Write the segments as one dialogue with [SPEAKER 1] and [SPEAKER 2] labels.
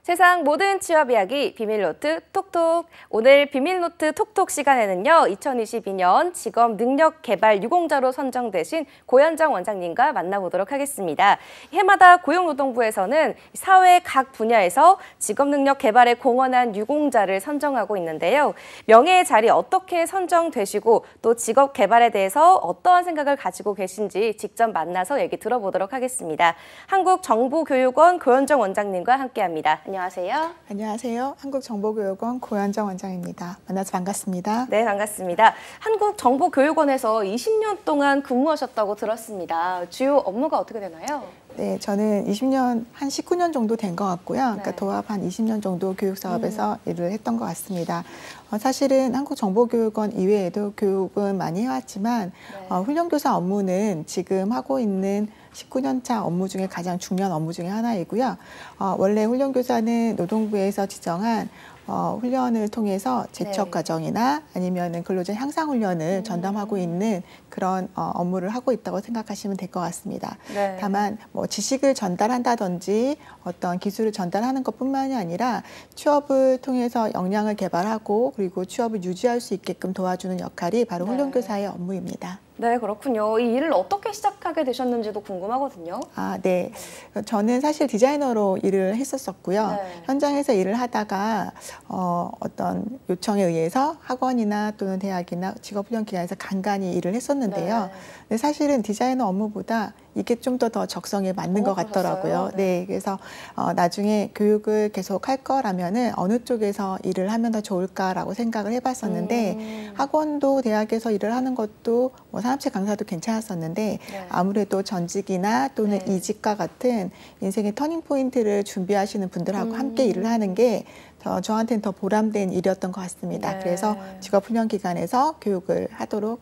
[SPEAKER 1] 세상 모든 취업 이야기 비밀노트 톡톡. 오늘 비밀노트 톡톡 시간에는요. 2022년 직업 능력 개발 유공자로 선정되신 고현정 원장님과 만나보도록 하겠습니다. 해마다 고용노동부에서는 사회 각 분야에서 직업 능력 개발에 공헌한 유공자를 선정하고 있는데요. 명예의 자리 어떻게 선정되시고 또 직업 개발에 대해서 어떠한 생각을 가지고 계신지 직접 만나서 얘기 들어보도록 하겠습니다. 한국정보교육원 고현정 원장님과 함께합니다. 안녕하세요.
[SPEAKER 2] 안녕하세요. 한국정보교육원 고현정 원장입니다. 만나서 반갑습니다.
[SPEAKER 1] 네, 반갑습니다. 한국정보교육원에서 20년 동안 근무하셨다고 들었습니다. 주요 업무가 어떻게 되나요?
[SPEAKER 2] 네, 저는 20년, 한 19년 정도 된 것 같고요. 그러니까
[SPEAKER 1] 네.
[SPEAKER 2] 도합 한 20년 정도 교육사업에서 일을 했던 것 같습니다. 사실은 한국정보교육원 이외에도 교육은 많이 해왔지만
[SPEAKER 1] 네.
[SPEAKER 2] 훈련교사 업무는 지금 하고 있는 19년 차 업무 중에 가장 중요한 업무 중에 하나이고요. 원래 훈련교사는 노동부에서 지정한 훈련을 통해서 재취업
[SPEAKER 1] 네.
[SPEAKER 2] 과정이나 아니면은 근로자 향상 훈련을 전담하고 있는 그런 업무를 하고 있다고 생각하시면 될 것 같습니다.
[SPEAKER 1] 네.
[SPEAKER 2] 다만 뭐 지식을 전달한다든지 어떤 기술을 전달하는 것뿐만이 아니라 취업을 통해서 역량을 개발하고 그리고 취업을 유지할 수 있게끔 도와주는 역할이 바로
[SPEAKER 1] 네.
[SPEAKER 2] 훈련교사의 업무입니다.
[SPEAKER 1] 네, 그렇군요. 이 일을 어떻게 시작하게 되셨는지도 궁금하거든요.
[SPEAKER 2] 네. 저는 사실 디자이너로 일을 했었었고요.
[SPEAKER 1] 네.
[SPEAKER 2] 현장에서 일을 하다가 어떤 요청에 의해서 학원이나 또는 대학이나 직업훈련기관에서 간간히 일을 했었는데요.
[SPEAKER 1] 네.
[SPEAKER 2] 근데 사실은 디자이너 업무보다 이게 좀 더 적성에 맞는 것 같더라고요.
[SPEAKER 1] 그러셨어요? 네.
[SPEAKER 2] 네, 그래서 나중에 교육을 계속 할 거라면은 어느 쪽에서 일을 하면 더 좋을까라고 생각을 해봤었는데 학원도 대학에서 일을 하는 것도 뭐 산업체 강사도 괜찮았었는데
[SPEAKER 1] 네.
[SPEAKER 2] 아무래도 전직이나 또는
[SPEAKER 1] 네.
[SPEAKER 2] 이직과 같은 인생의 터닝 포인트를 준비하시는 분들하고 함께 일을 하는 게 저한테는 더 보람된 일이었던 것 같습니다.
[SPEAKER 1] 네.
[SPEAKER 2] 그래서 직업훈련기관에서 교육을 하도록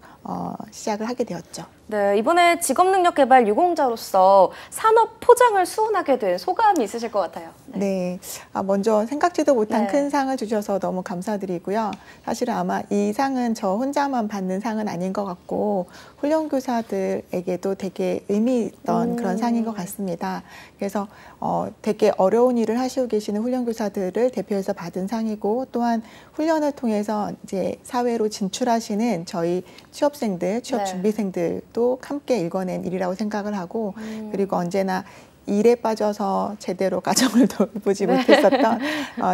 [SPEAKER 2] 시작을 하게 되었죠.
[SPEAKER 1] 네, 이번에 직업능력개발 유공자로서 산업 포장을 수원하게 된 소감이 있으실 것 같아요.
[SPEAKER 2] 네, 먼저 생각지도 못한
[SPEAKER 1] 네.
[SPEAKER 2] 큰 상을 주셔서 너무 감사드리고요. 사실은 아마 이 상은 저 혼자만 받는 상은 아닌 것 같고 훈련교사들에게도 되게 의미 있던 그런 상인 것 같습니다. 그래서 되게 어려운 일을 하시고 계시는 훈련교사들을 대표해서 받은 상이고 또한 훈련을 통해서 이제 사회로 진출하시는 저희 취업생들, 취업준비생들도 함께 일궈낸 일이라고 생각을 하고 그리고 언제나 일에 빠져서 제대로 가정을 돌보지 못했었던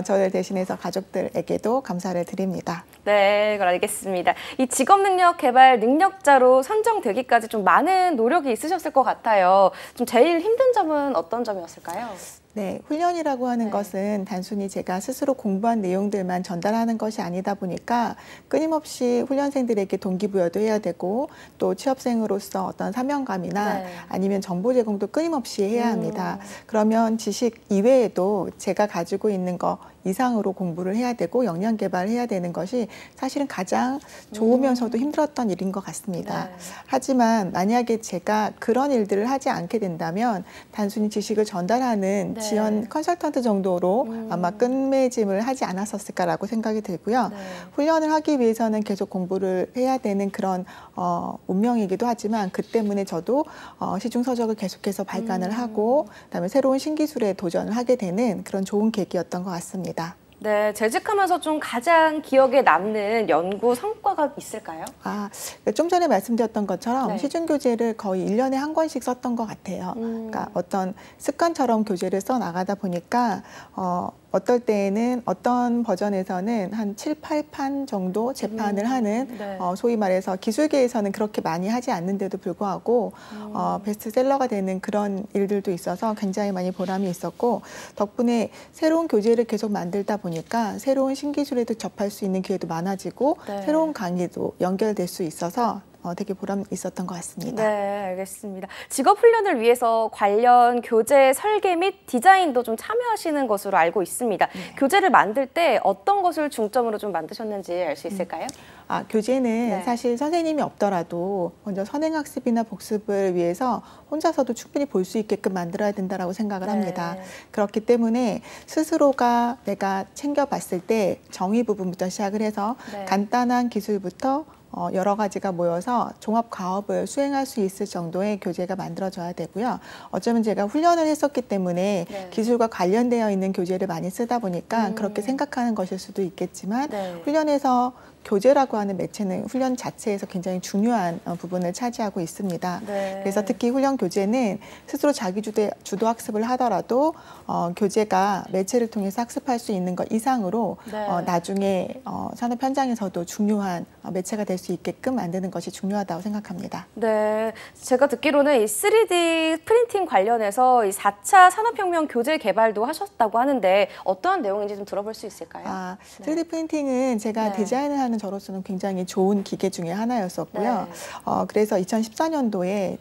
[SPEAKER 2] 저를 대신해서 가족들에게도 감사를 드립니다.
[SPEAKER 1] 네, 그걸 알겠습니다. 이 직업능력 개발 능력자로 선정되기까지 좀 많은 노력이 있으셨을 것 같아요. 좀 제일 힘든 점은 어떤 점이었을까요?
[SPEAKER 2] 네, 훈련이라고 하는
[SPEAKER 1] 네.
[SPEAKER 2] 것은 단순히 제가 스스로 공부한 내용들만 전달하는 것이 아니다 보니까 끊임없이 훈련생들에게 동기부여도 해야 되고 또 취업생으로서 어떤 사명감이나
[SPEAKER 1] 네.
[SPEAKER 2] 아니면 정보 제공도 끊임없이 해야 합니다. 그러면 지식 이외에도 제가 가지고 있는 거 이상으로 공부를 해야 되고 역량 개발을 해야 되는 것이 사실은 가장 좋으면서도 힘들었던 일인 것 같습니다.
[SPEAKER 1] 네.
[SPEAKER 2] 하지만 만약에 제가 그런 일들을 하지 않게 된다면 단순히 지식을 전달하는
[SPEAKER 1] 네.
[SPEAKER 2] 지원 컨설턴트 정도로 아마 끝맺음을 하지 않았었을까라고 생각이 들고요.
[SPEAKER 1] 네.
[SPEAKER 2] 훈련을 하기 위해서는 계속 공부를 해야 되는 그런 운명이기도 하지만 그 때문에 저도 시중서적을 계속해서 발간을 하고 그다음에 새로운 신기술에 도전을 하게 되는 그런 좋은 계기였던 것 같습니다.
[SPEAKER 1] 네, 재직하면서 좀 가장 기억에 남는 연구 성과가 있을까요?
[SPEAKER 2] 좀 전에 말씀드렸던 것처럼
[SPEAKER 1] 네.
[SPEAKER 2] 시중교재를 거의 1년에 한 권씩 썼던 것 같아요. 그러니까 어떤 습관처럼 교재를 써 나가다 보니까 어떨 때에는 어떤 버전에서는 한 7, 8판 정도 재판을 하는
[SPEAKER 1] 네.
[SPEAKER 2] 소위 말해서 기술계에서는 그렇게 많이 하지 않는데도 불구하고 베스트셀러가 되는 그런 일들도 있어서 굉장히 많이 보람이 있었고 덕분에 새로운 교재를 계속 만들다 보니까 새로운 신기술에도 접할 수 있는 기회도 많아지고
[SPEAKER 1] 네.
[SPEAKER 2] 새로운 강의도 연결될 수 있어서 되게 보람 있었던 것 같습니다.
[SPEAKER 1] 네, 알겠습니다. 직업훈련을 위해서 관련 교재 설계 및 디자인도 좀 참여하시는 것으로 알고 있습니다.
[SPEAKER 2] 네.
[SPEAKER 1] 교재를 만들 때 어떤 것을 중점으로 좀 만드셨는지 알 수 있을까요?
[SPEAKER 2] 교재는
[SPEAKER 1] 네.
[SPEAKER 2] 사실 선생님이 없더라도 먼저 선행학습이나 복습을 위해서 혼자서도 충분히 볼 수 있게끔 만들어야 된다고 생각을 합니다. 그렇기 때문에 스스로가 내가 챙겨봤을 때 정의 부분부터 시작을 해서
[SPEAKER 1] 네.
[SPEAKER 2] 간단한 기술부터 여러 가지가 모여서 종합 과업을 수행할 수 있을 정도의 교재가 만들어져야 되고요. 어쩌면 제가 훈련을 했었기 때문에
[SPEAKER 1] 네.
[SPEAKER 2] 기술과 관련되어 있는 교재를 많이 쓰다 보니까 그렇게 생각하는 것일 수도 있겠지만
[SPEAKER 1] 네.
[SPEAKER 2] 훈련에서 교재라고 하는 매체는 훈련 자체에서 굉장히 중요한 부분을 차지하고 있습니다.
[SPEAKER 1] 네.
[SPEAKER 2] 그래서 특히 훈련 교재는 스스로 자기 주도 학습을 하더라도 교재가 매체를 통해서 학습할 수 있는 것 이상으로
[SPEAKER 1] 네.
[SPEAKER 2] 나중에 산업 현장에서도 중요한 매체가 될 수 있게끔 만드는 것이 중요하다고 생각합니다.
[SPEAKER 1] 네, 제가 듣기로는 이 3D 프린팅 관련해서 이 4차 산업혁명 교재 개발도 하셨다고 하는데 어떠한 내용인지 좀 들어볼 수 있을까요?
[SPEAKER 2] 3D 프린팅은 제가
[SPEAKER 1] 네.
[SPEAKER 2] 디자인을 하는 저로서는 굉장히 좋은 기계 중에 하나였었고요.
[SPEAKER 1] 네.
[SPEAKER 2] 그래서 2014년도에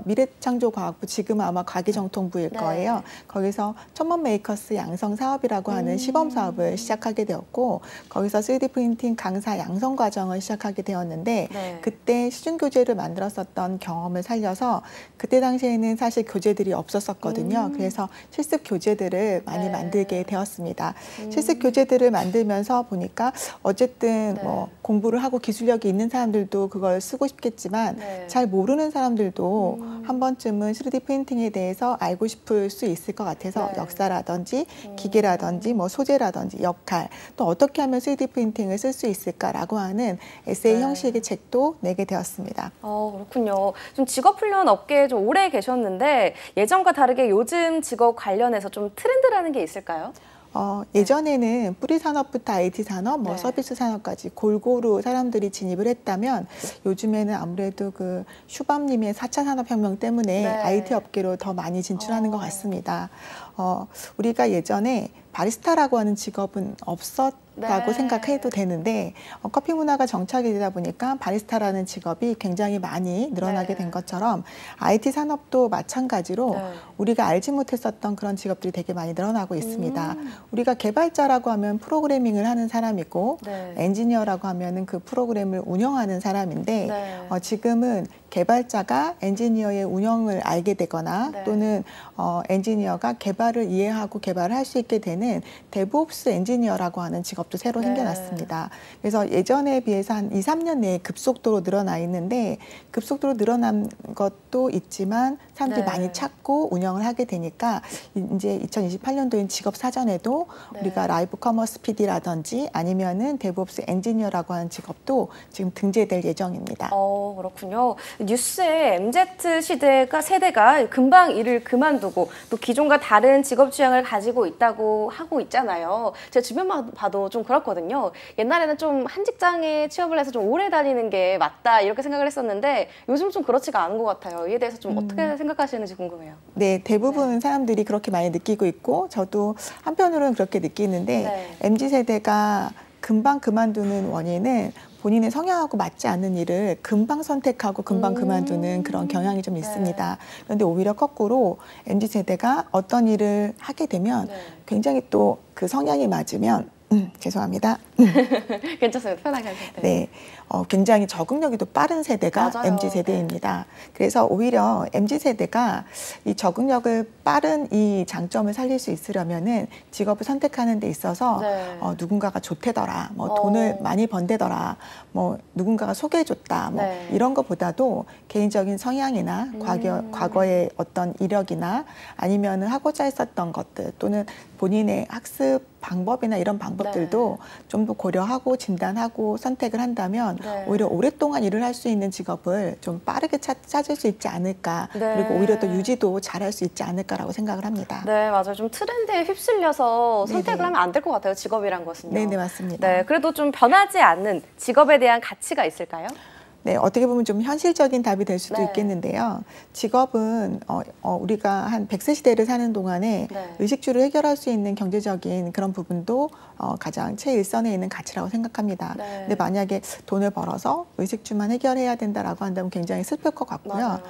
[SPEAKER 2] 미래창조과학부, 지금은 아마 과기정통부일
[SPEAKER 1] 네.
[SPEAKER 2] 거예요. 거기서 천문 메이커스 양성 사업이라고 하는 시범 사업을 시작하게 되었고, 거기서 3D 프린팅 강사 양성 과정을 시작하게 되었는데
[SPEAKER 1] 네.
[SPEAKER 2] 그때 시중 교재를 만들었었던 경험을 살려서 그때 당시에는 사실 교재들이 없었었거든요. 그래서 실습 교재들을 많이
[SPEAKER 1] 네.
[SPEAKER 2] 만들게 되었습니다. 실습 교재들을 만들면서 보니까 어쨌든
[SPEAKER 1] 네.
[SPEAKER 2] 뭐 공부를 하고 기술력이 있는 사람들도 그걸 쓰고 싶겠지만
[SPEAKER 1] 네.
[SPEAKER 2] 잘 모르는 사람들도 한 번쯤은 3D 프린팅에 대해서 알고 싶을 수 있을 것 같아서
[SPEAKER 1] 네.
[SPEAKER 2] 역사라든지 기계라든지 뭐 소재라든지 역할, 또 어떻게 하면 3D 프린팅을 쓸 수 있을까라고 하는 에세이
[SPEAKER 1] 네.
[SPEAKER 2] 형식의 책도 내게 되었습니다.
[SPEAKER 1] 그렇군요. 좀 직업훈련 업계에 좀 오래 계셨는데 예전과 다르게 요즘 직업 관련해서 좀 트렌드라는 게 있을까요?
[SPEAKER 2] 예전에는 뿌리 산업부터 IT 산업, 뭐
[SPEAKER 1] 네.
[SPEAKER 2] 서비스 산업까지 골고루 사람들이 진입을 했다면 요즘에는 아무래도 그 슈밤님의 4차 산업혁명 때문에
[SPEAKER 1] 네.
[SPEAKER 2] IT 업계로 더 많이 진출하는 것 같습니다. 우리가 예전에 바리스타라고 하는 직업은 없었다고
[SPEAKER 1] 네.
[SPEAKER 2] 생각해도 되는데 커피 문화가 정착이 되다 보니까 바리스타라는 직업이 굉장히 많이 늘어나게
[SPEAKER 1] 네.
[SPEAKER 2] 된 것처럼 IT 산업도 마찬가지로
[SPEAKER 1] 네.
[SPEAKER 2] 우리가 알지 못했었던 그런 직업들이 되게 많이 늘어나고 있습니다. 우리가 개발자라고 하면 프로그래밍을 하는 사람이고
[SPEAKER 1] 네.
[SPEAKER 2] 엔지니어라고 하면은 그 프로그램을 운영하는 사람인데
[SPEAKER 1] 네.
[SPEAKER 2] 지금은 개발자가 엔지니어의 운영을 알게 되거나
[SPEAKER 1] 네.
[SPEAKER 2] 또는 엔지니어가 개발을 이해하고 개발을 할 수 있게 되는 데브옵스 엔지니어라고 하는 직업도 새로
[SPEAKER 1] 네.
[SPEAKER 2] 생겨났습니다. 그래서 예전에 비해서 한 2, 3년 내에 급속도로 늘어나 있는데 급속도로 늘어난 것도 있지만 사람들이
[SPEAKER 1] 네.
[SPEAKER 2] 많이 찾고 운영을 하게 되니까 이제 2028년도인 직업 사전에도
[SPEAKER 1] 네.
[SPEAKER 2] 우리가 라이브 커머스 PD라든지 아니면은 데브옵스 엔지니어라고 하는 직업도 지금 등재될 예정입니다.
[SPEAKER 1] 그렇군요. 뉴스에 MZ 세대가 금방 일을 그만두고 또 기존과 다른 직업 취향을 가지고 있다고 하고 있잖아요. 제 주변만 봐도 좀 그렇거든요. 옛날에는 좀 한 직장에 취업을 해서 좀 오래 다니는 게 맞다 이렇게 생각을 했었는데 요즘 좀 그렇지가 않은 것 같아요. 이에 대해서 좀 어떻게 생각하시는지 궁금해요.
[SPEAKER 2] 네, 대부분 사람들이 그렇게 많이 느끼고 있고 저도 한편으로는 그렇게 느끼는데
[SPEAKER 1] 네.
[SPEAKER 2] MZ세대가 금방 그만두는 원인은 본인의 성향하고 맞지 않는 일을 금방 선택하고 금방 그만두는 그런 경향이 좀 있습니다. 그런데 오히려 거꾸로 MZ세대가 어떤 일을 하게 되면
[SPEAKER 1] 네.
[SPEAKER 2] 굉장히 또 그 성향이 맞으면 죄송합니다.
[SPEAKER 1] 괜찮습니다. 편하게 하세요.
[SPEAKER 2] 네, 굉장히 적응력이 또 빠른 세대가
[SPEAKER 1] 맞아요.
[SPEAKER 2] MZ세대입니다. 그래서 오히려 MZ세대가 이 적응력을 빠른 이 장점을 살릴 수 있으려면은 직업을 선택하는 데 있어서
[SPEAKER 1] 네.
[SPEAKER 2] 누군가가 좋대더라, 뭐 돈을 많이 번대더라, 뭐 누군가가 소개해줬다, 뭐
[SPEAKER 1] 네.
[SPEAKER 2] 이런 것보다도 개인적인 성향이나 과거의 어떤 이력이나 아니면은 하고자 했었던 것들 또는 본인의 학습 방법이나 이런 방법들도 좀 더 고려하고 진단하고 선택을 한다면
[SPEAKER 1] 네.
[SPEAKER 2] 오히려 오랫동안 일을 할 수 있는 직업을 좀 빠르게 찾을 수 있지 않을까.
[SPEAKER 1] 네.
[SPEAKER 2] 그리고 오히려 또 유지도 잘할 수 있지 않을까라고 생각을 합니다.
[SPEAKER 1] 네, 맞아요. 좀 트렌드에 휩쓸려서 선택을
[SPEAKER 2] 네네.
[SPEAKER 1] 하면 안 될 것 같아요. 직업이란 것은요.
[SPEAKER 2] 네, 맞습니다.
[SPEAKER 1] 네, 그래도 좀 변하지 않는 직업에 대한 가치가 있을까요?
[SPEAKER 2] 네, 어떻게 보면 좀 현실적인 답이 될 수도
[SPEAKER 1] 네.
[SPEAKER 2] 있겠는데요. 직업은 우리가 한 100세 시대를 사는 동안에
[SPEAKER 1] 네.
[SPEAKER 2] 의식주를 해결할 수 있는 경제적인 그런 부분도 가장 최일선에 있는 가치라고 생각합니다.
[SPEAKER 1] 네.
[SPEAKER 2] 근데 만약에 돈을 벌어서 의식주만 해결해야 된다라고 한다면 굉장히 슬플 것 같고요.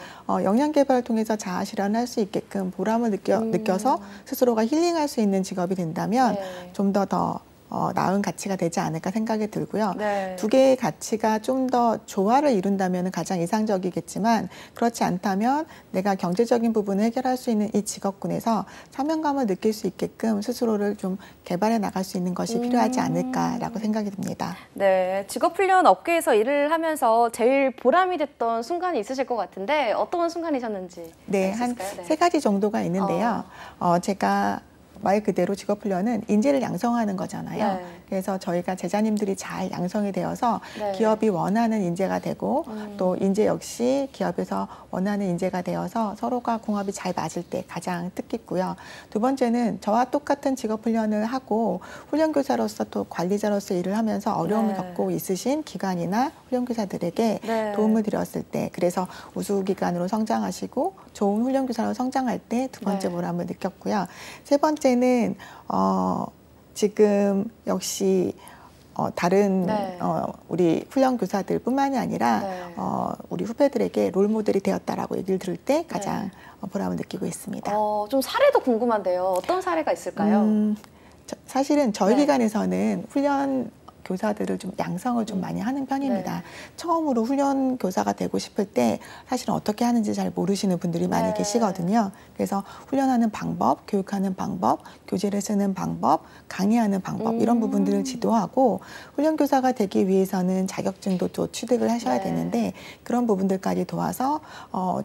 [SPEAKER 2] 역량 개발을 통해서 자아 실현을 할 수 있게끔 보람을 느껴서 스스로가 힐링할 수 있는 직업이 된다면
[SPEAKER 1] 네.
[SPEAKER 2] 좀 더 나은 가치가 되지 않을까 생각이 들고요.
[SPEAKER 1] 네.
[SPEAKER 2] 두 개의 가치가 좀 더 조화를 이룬다면 가장 이상적이겠지만 그렇지 않다면 내가 경제적인 부분을 해결할 수 있는 이 직업군에서 사명감을 느낄 수 있게끔 스스로를 좀 개발해 나갈 수 있는 것이 필요하지 않을까라고 생각이 듭니다.
[SPEAKER 1] 네, 직업훈련 업계에서 일을 하면서 제일 보람이 됐던 순간이 있으실 것 같은데 어떤 순간이셨는지
[SPEAKER 2] 네, 한 세 가지 정도가 있는데요. 제가 말 그대로 직업훈련은 인재를 양성하는 거잖아요.
[SPEAKER 1] 네.
[SPEAKER 2] 그래서 저희가 제자님들이 잘 양성이 되어서
[SPEAKER 1] 네.
[SPEAKER 2] 기업이 원하는 인재가 되고 또 인재 역시 기업에서 원하는 인재가 되어서 서로가 궁합이 잘 맞을 때 가장 뜻깊고요. 두 번째는 저와 똑같은 직업훈련을 하고 훈련교사로서 또 관리자로서 일을 하면서 어려움을
[SPEAKER 1] 네.
[SPEAKER 2] 겪고 있으신 기관이나 훈련교사들에게
[SPEAKER 1] 네.
[SPEAKER 2] 도움을 드렸을 때, 그래서 우수기관으로 성장하시고 좋은 훈련교사로 성장할 때 두 번째
[SPEAKER 1] 네.
[SPEAKER 2] 보람을 느꼈고요. 세 번째는 지금 역시 다른
[SPEAKER 1] 네.
[SPEAKER 2] 우리 훈련교사들뿐만이 아니라
[SPEAKER 1] 네.
[SPEAKER 2] 우리 후배들에게 롤모델이 되었다라고 얘기를 들을 때 가장 보람을 느끼고 있습니다.
[SPEAKER 1] 좀 사례도 궁금한데요. 어떤 사례가 있을까요?
[SPEAKER 2] 사실은 저희
[SPEAKER 1] 네.
[SPEAKER 2] 기관에서는 훈련 교사들을 좀 양성을 좀 많이 하는 편입니다.
[SPEAKER 1] 네.
[SPEAKER 2] 처음으로 훈련 교사가 되고 싶을 때 사실은 어떻게 하는지 잘 모르시는 분들이 많이
[SPEAKER 1] 네.
[SPEAKER 2] 계시거든요. 그래서 훈련하는 방법, 교육하는 방법, 교재를 쓰는 방법, 강의하는 방법 이런 부분들을 지도하고 훈련 교사가 되기 위해서는 자격증도 또 취득을 하셔야
[SPEAKER 1] 네.
[SPEAKER 2] 되는데 그런 부분들까지 도와서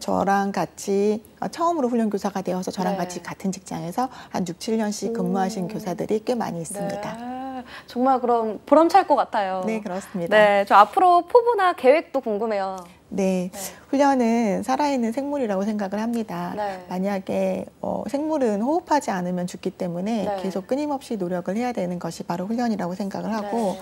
[SPEAKER 2] 저랑 같이 처음으로 훈련 교사가 되어서 저랑
[SPEAKER 1] 네.
[SPEAKER 2] 같이 같은 직장에서 한 6, 7년씩 근무하신 교사들이 꽤 많이 있습니다.
[SPEAKER 1] 네. 정말 그럼 보람찰 것 같아요.
[SPEAKER 2] 네, 그렇습니다.
[SPEAKER 1] 네, 저 앞으로 포부나 계획도 궁금해요.
[SPEAKER 2] 네, 훈련은 살아있는 생물이라고 생각을 합니다.
[SPEAKER 1] 네.
[SPEAKER 2] 만약에 생물은 호흡하지 않으면 죽기 때문에
[SPEAKER 1] 네.
[SPEAKER 2] 계속 끊임없이 노력을 해야 되는 것이 바로 훈련이라고 생각을 하고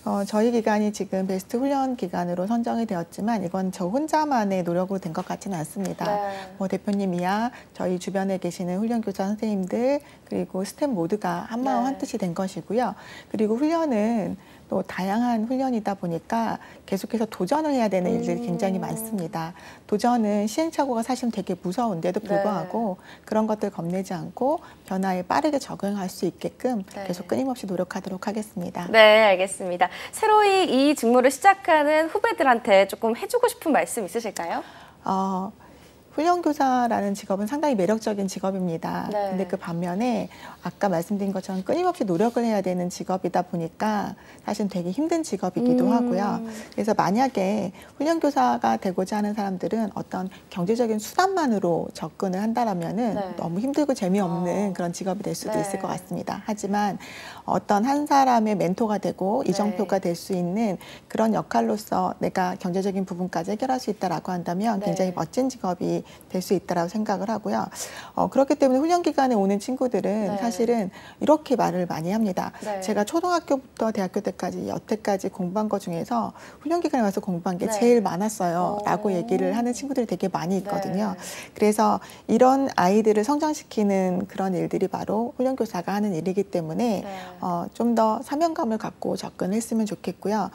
[SPEAKER 1] 네.
[SPEAKER 2] 저희 기관이 지금 베스트 훈련 기관으로 선정이 되었지만 이건 저 혼자만의 노력으로 된 것 같지는 않습니다.
[SPEAKER 1] 네.
[SPEAKER 2] 뭐 대표님이야 저희 주변에 계시는 훈련교사 선생님들 그리고 스텝 모두가 한마음
[SPEAKER 1] 네.
[SPEAKER 2] 한뜻이 된 것이고요. 그리고 훈련은 또 다양한 훈련이다 보니까 계속해서 도전을 해야 되는 일들이 굉장히 많습니다. 도전은 시행착오가 사실 되게 무서운데도 불구하고 그런 것들 겁내지 않고 변화에 빠르게 적응할 수 있게끔 계속 끊임없이 노력하도록 하겠습니다.
[SPEAKER 1] 네, 알겠습니다. 새로이 이 직무를 시작하는 후배들한테 조금 해주고 싶은 말씀 있으실까요?
[SPEAKER 2] 훈련교사라는 직업은 상당히 매력적인 직업입니다.
[SPEAKER 1] 네.
[SPEAKER 2] 근데 그 반면에 아까 말씀드린 것처럼 끊임없이 노력을 해야 되는 직업이다 보니까 사실 되게 힘든 직업이기도 하고요. 그래서 만약에 훈련교사가 되고자 하는 사람들은 어떤 경제적인 수단만으로 접근을 한다라면은 너무 힘들고 재미없는 그런 직업이 될 수도 있을 것 같습니다. 하지만 어떤 한 사람의 멘토가 되고 이정표가 될 수 있는 그런 역할로서 내가 경제적인 부분까지 해결할 수 있다라고 한다면 굉장히 멋진 직업이 될 수 있다라고 생각을 하고요. 그렇기 때문에 훈련기관에 오는 친구들은 사실은 이렇게 말을 많이 합니다. 제가 초등학교부터 대학교 때까지 여태까지 공부한 것 중에서 훈련기관에 와서 공부한 게 제일 많았어요. 라고 얘기를 하는 친구들이 되게 많이 있거든요. 그래서 이런 아이들을 성장시키는 그런 일들이 바로 훈련교사가 하는 일이기 때문에 좀 더 사명감을 갖고 접근했으면 좋겠고요.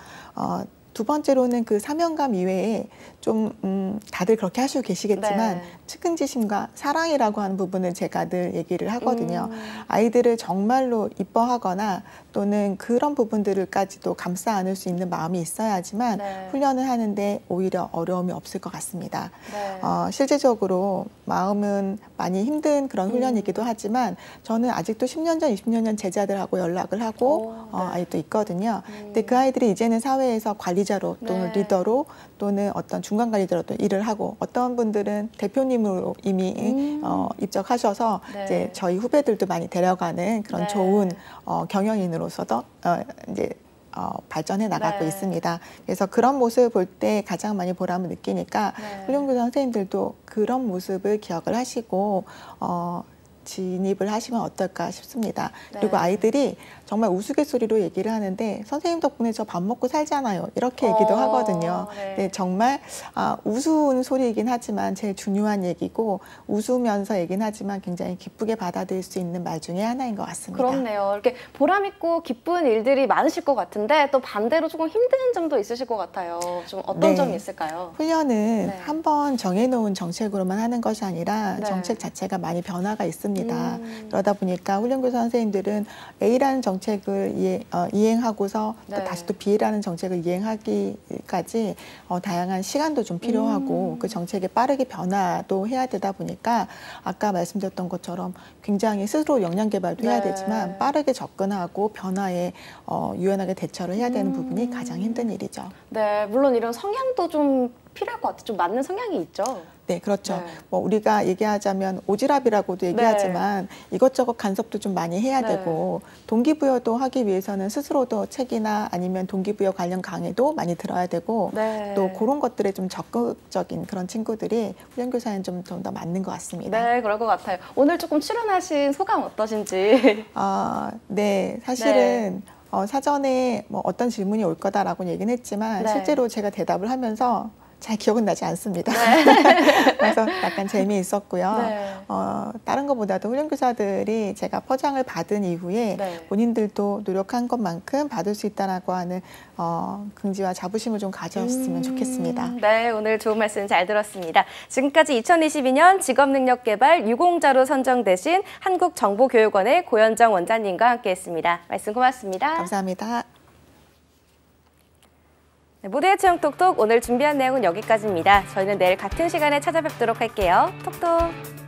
[SPEAKER 2] 두 번째로는 그 사명감 이외에 좀 다들 그렇게 하시고 계시겠지만 측은지심과 사랑이라고 하는 부분을 제가 늘 얘기를 하거든요. 아이들을 정말로 이뻐하거나 또는 그런 부분들까지도 감싸 안을 수 있는 마음이 있어야지만 훈련을 하는데 오히려 어려움이 없을 것 같습니다. 실제적으로 마음은 많이 힘든 그런 훈련이기도 하지만 저는 아직도 10년 전, 20년 전 제자들하고 연락을 하고 아이도 있거든요. 근데 그 아이들이 이제는 사회에서 관리자로 또는 리더로 또는 어떤 중간 관리자로 또 일을 하고 어떤 분들은 대표님으로 이미 입적하셔서 이제 저희 후배들도 많이 데려가는 그런 좋은 경영인으로서도 이제 발전해 나가고 있습니다. 그래서 그런 모습을 볼 때 가장 많이 보람을 느끼니까 훈련교사 선생님들도 그런 모습을 기억을 하시고 진입을 하시면 어떨까 싶습니다. 그리고 아이들이 정말 우스갯소리로 얘기를 하는데 선생님 덕분에 저 밥 먹고 살잖아요. 이렇게 얘기도 하거든요. 근데 정말 우스운 소리이긴 하지만 제일 중요한 얘기고 웃으면서 얘기는 하지만 굉장히 기쁘게 받아들일 수 있는 말 중에 하나인 것 같습니다.
[SPEAKER 1] 그렇네요. 이렇게 보람 있고 기쁜 일들이 많으실 것 같은데 또 반대로 조금 힘든 점도 있으실 것 같아요. 좀 어떤 점이 있을까요?
[SPEAKER 2] 훈련은 한번 정해놓은 정책으로만 하는 것이 아니라 정책 자체가 많이 변화가 있습니다. 힘듭니다. 그러다 보니까 훈련교사 선생님들은 A라는 정책을 이행하고서 또
[SPEAKER 1] 네.
[SPEAKER 2] 다시 또 B라는 정책을 이행하기까지 다양한 시간도 좀 필요하고 그 정책에 빠르게 변화도 해야 되다 보니까 아까 말씀드렸던 것처럼 굉장히 스스로 역량 개발도 해야
[SPEAKER 1] 네.
[SPEAKER 2] 되지만 빠르게 접근하고 변화에 유연하게 대처를 해야 되는 부분이 가장 힘든 일이죠.
[SPEAKER 1] 네, 물론 이런 성향도 좀 필요할 것 같아요. 좀 맞는 성향이 있죠.
[SPEAKER 2] 네, 그렇죠.
[SPEAKER 1] 네.
[SPEAKER 2] 뭐 우리가 얘기하자면 오지랖이라고도 얘기하지만 이것저것 간섭도 좀 많이 해야
[SPEAKER 1] 네.
[SPEAKER 2] 되고 동기부여도 하기 위해서는 스스로도 책이나 아니면 동기부여 관련 강의도 많이 들어야 되고
[SPEAKER 1] 네.
[SPEAKER 2] 또 그런 것들에 좀 적극적인 그런 친구들이 훈련교사에는 좀 더 맞는 것 같습니다.
[SPEAKER 1] 네, 그럴 것 같아요. 오늘 조금 출연하신 소감 어떠신지?
[SPEAKER 2] 네, 사실은 사전에 뭐 어떤 질문이 올 거다라고 얘기는 했지만
[SPEAKER 1] 네.
[SPEAKER 2] 실제로 제가 대답을 하면서 잘 기억은 나지 않습니다. 그래서 약간 재미있었고요.
[SPEAKER 1] 네.
[SPEAKER 2] 다른 것보다도 훈련교사들이 제가 포장을 받은 이후에
[SPEAKER 1] 네.
[SPEAKER 2] 본인들도 노력한 것만큼 받을 수 있다라고 하는 긍지와 자부심을 좀 가졌으면 좋겠습니다.
[SPEAKER 1] 네, 오늘 좋은 말씀 잘 들었습니다. 지금까지 2022년 직업능력개발 유공자로 선정되신 한국정보교육원의 고현정 원장님과 함께했습니다. 말씀 고맙습니다.
[SPEAKER 2] 감사합니다.
[SPEAKER 1] 네, 모두의 체험 톡톡 오늘 준비한 내용은 여기까지입니다. 저희는 내일 같은 시간에 찾아뵙도록 할게요. 톡톡.